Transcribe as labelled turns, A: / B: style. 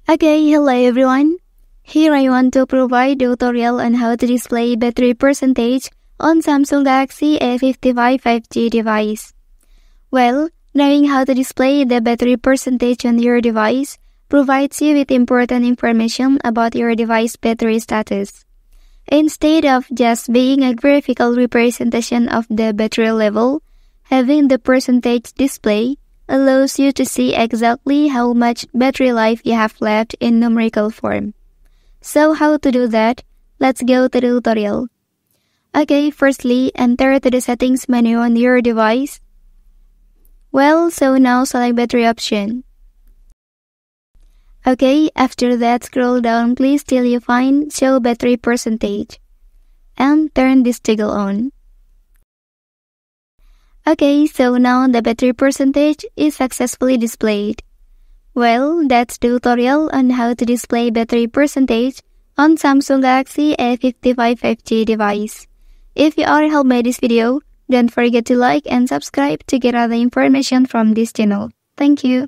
A: Okay, hello everyone. Here I want to provide a tutorial on how to display battery percentage on Samsung Galaxy A55 5G device. Well, knowing how to display the battery percentage on your device provides you with important information about your device battery status. Instead of just being a graphical representation of the battery level, having the percentage display allows you to see exactly how much battery life you have left in numerical form. So how to do that? Let's go to the tutorial. Okay, firstly, enter to the settings menu on your device. So now select battery option. Okay, after that scroll down please till you find show battery percentage. And turn this toggle on. Okay, so now the battery percentage is successfully displayed. Well, that's the tutorial on how to display battery percentage on Samsung Galaxy A55 5G device. If you are helped by this video, don't forget to like and subscribe to get other information from this channel. Thank you.